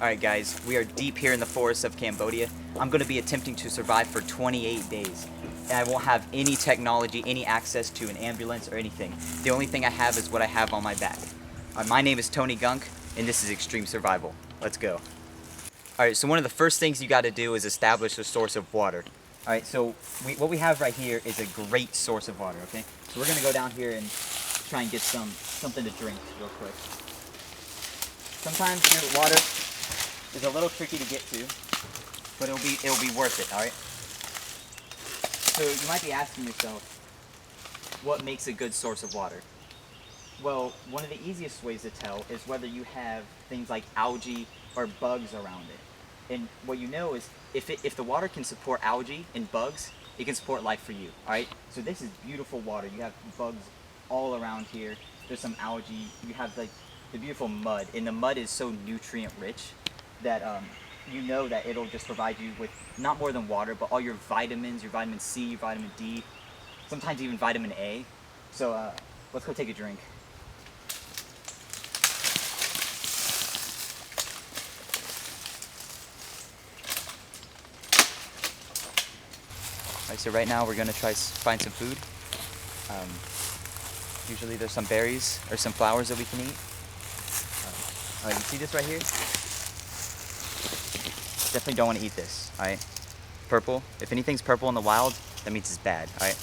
Alright guys, we are deep here in the forests of Cambodia. I'm going to be attempting to survive for 28 days. And I won't have any technology, any access to an ambulance or anything. The only thing I have is what I have on my back. My name is Tony Gunk, and this is Extreme Survival. Let's go. Alright, so one of the first things you got to do is establish a source of water. Alright, so what we have right here is a great source of water, okay? So we're going to go down here and try and get something to drink real quick. Sometimes your water is a little tricky to get to, but it'll be worth it, alright? So you might be asking yourself, what makes a good source of water? Well, one of the easiest ways to tell is whether you have things like algae or bugs around it. And what you know is if the water can support algae and bugs, it can support life for you, alright? So this is beautiful water. You have bugs all around here. There's some algae. You have like the beautiful mud, and the mud is so nutrient rich that you know that it'll just provide you with not more than water, but all your vitamins, your vitamin C, your vitamin D, sometimes even vitamin A. So let's go take a drink. Alright, so right now we're going to try to find some food. Usually there's some berries or some flowers that we can eat. You see this right here? Definitely don't want to eat this, alright? Purple. If anything's purple in the wild, that means it's bad, alright?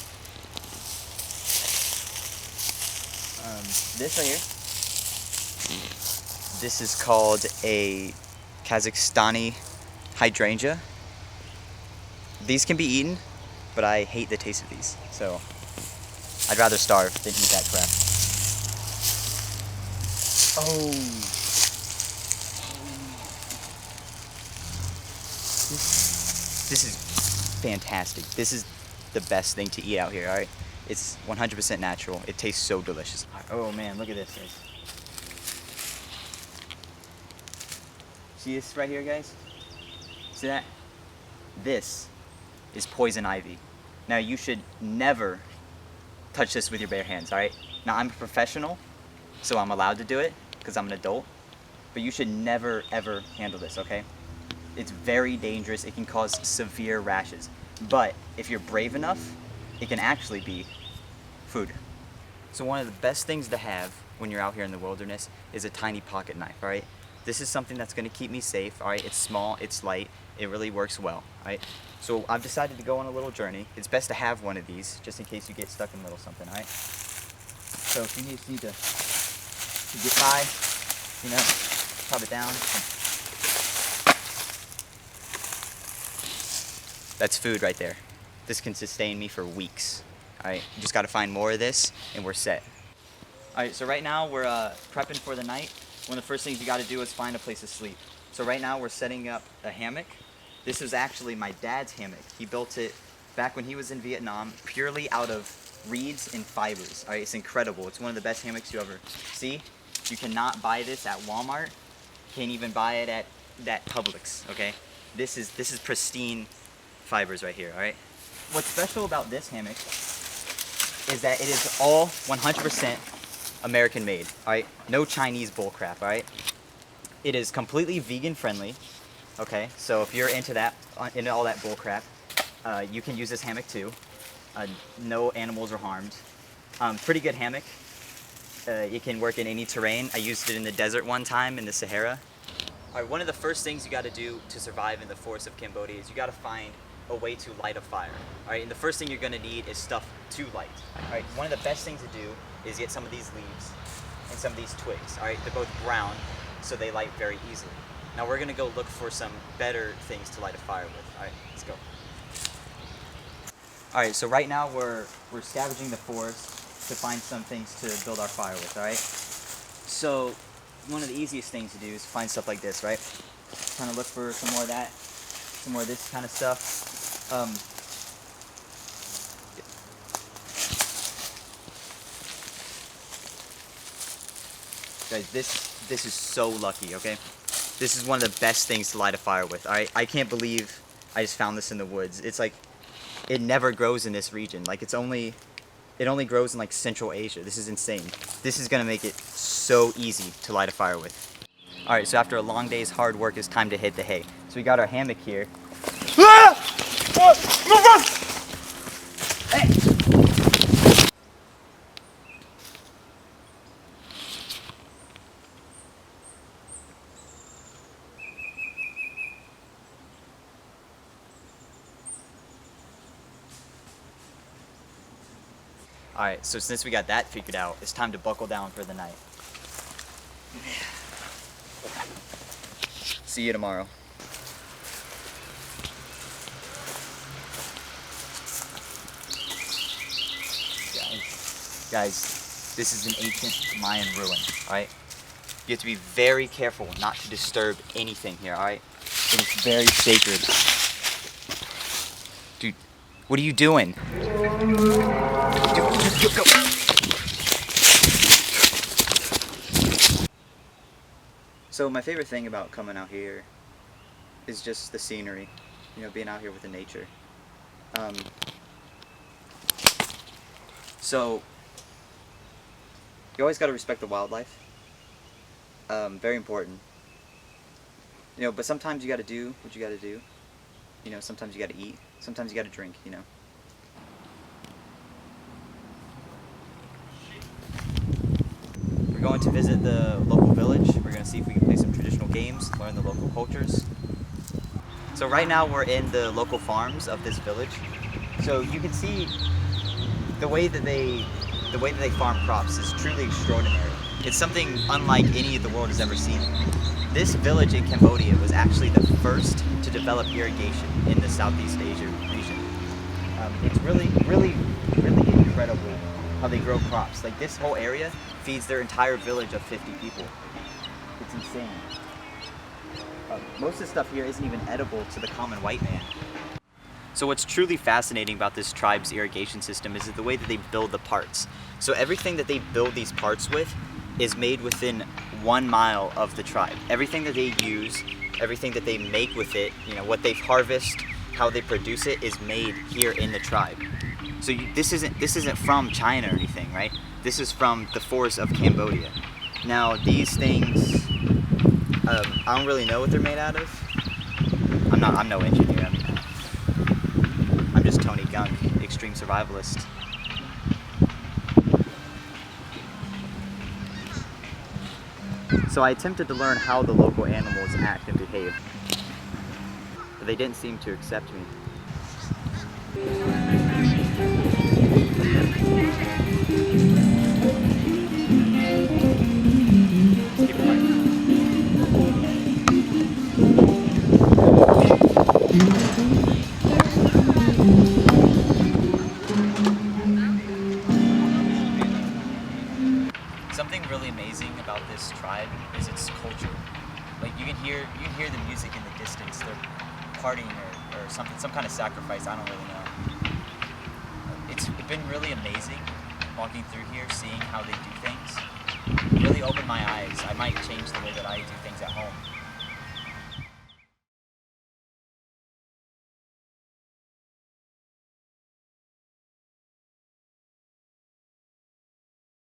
This right here. This is called a Kazakhstani hydrangea. These can be eaten, but I hate the taste of these, so I'd rather starve than eat that crap. Oh! This is fantastic. This is the best thing to eat out here, alright? It's 100% natural. It tastes so delicious. Oh man, look at this, guys. See this right here, guys? See that? This is poison ivy. Now you should never touch this with your bare hands, alright? Now I'm a professional, so I'm allowed to do it because I'm an adult, but you should never ever handle this, okay? It's very dangerous. It can cause severe rashes. But if you're brave enough, it can actually be food. So one of the best things to have when you're out here in the wilderness is a tiny pocket knife, alright? This is something that's going to keep me safe, alright? It's small, it's light, it really works well, alright? So I've decided to go on a little journey. It's best to have one of these, just in case you get stuck in the middle of something, alright? So if you just need to get by, you know, pop it down. That's food right there. This can sustain me for weeks. Alright, you just gotta find more of this and we're set. Alright, so right now we're prepping for the night. One of the first things you gotta do is find a place to sleep. So right now we're setting up a hammock. This is actually my dad's hammock. He built it back when he was in Vietnam purely out of reeds and fibers. Alright, it's incredible. It's one of the best hammocks you ever see. You cannot buy this at Walmart. Can't even buy it at Publix, okay? This is pristine fibers right here, alright? What's special about this hammock is that it is all 100% American made, alright? No Chinese bullcrap, alright? It is completely vegan friendly, okay? So if you're into all that bullcrap, you can use this hammock too. No animals are harmed. Pretty good hammock. It can work in any terrain. I used it in the desert one time in the Sahara. Alright, one of the first things you gotta do to survive in the forests of Cambodia is you gotta find a way to light a fire. Alright, and the first thing you're gonna need is stuff to light. Alright, one of the best things to do is get some of these leaves and some of these twigs. Alright, they're both brown, so they light very easily. Now we're gonna go look for some better things to light a fire with. Alright, let's go. Alright, so right now we're scavenging the forest to find some things to build our fire with, alright? So one of the easiest things to do is find stuff like this, right? Kind of look for some more of that, some more of this kind of stuff. Guys, this is so lucky, okay? This is one of the best things to light a fire with, alright? I can't believe I just found this in the woods. It's like, it never grows in this region. Like, it only grows in like Central Asia. This is insane. This is gonna make it so easy to light a fire with. All right, so after a long day's hard work, it's time to hit the hay. So we got our hammock here. Alright, so since we got that figured out, it's time to buckle down for the night. See you tomorrow. Guys, this is an ancient Mayan ruin, alright? You have to be very careful not to disturb anything here, alright? It is very sacred. Dude, what are you doing? Go. So my favorite thing about coming out here is just the scenery, you know, being out here with the nature. So you always got to respect the wildlife. Very important. You know, but sometimes you got to do what you got to do. You know, sometimes you got to eat. Sometimes you got to drink, you know. We're going to visit the local village. We're going to see if we can play some traditional games, learn the local cultures. So right now we're in the local farms of this village. So you can see the way that they farm crops is truly extraordinary. It's something unlike any the world has ever seen. This village in Cambodia was actually the first to develop irrigation in the Southeast Asia region. It's really incredible how they grow crops. Like, this whole area feeds their entire village of 50 people. It's insane. Most of the stuff here isn't even edible to the common white man. So what's truly fascinating about this tribe's irrigation system is the way that they build the parts. So everything that they build these parts with is made within 1 mile of the tribe. Everything that they use, everything that they make with it, you know, what they harvest, how they produce it, is made here in the tribe. So this isn't from China or anything, right? This is from the forests of Cambodia. Now these things, I don't really know what they're made out of. I'm no engineer. I'm just Tony Gunk, Extreme Survivalist. So I attempted to learn how the local animals act and behave, but they didn't seem to accept me. Keep it right. Something really amazing about this tribe is its culture. Like, you can hear the music in the distance. They're partying or something, some kind of sacrifice. I don't really know. It's been really amazing walking through here, seeing how they do things. It really opened my eyes. I might change the way that I do things at home.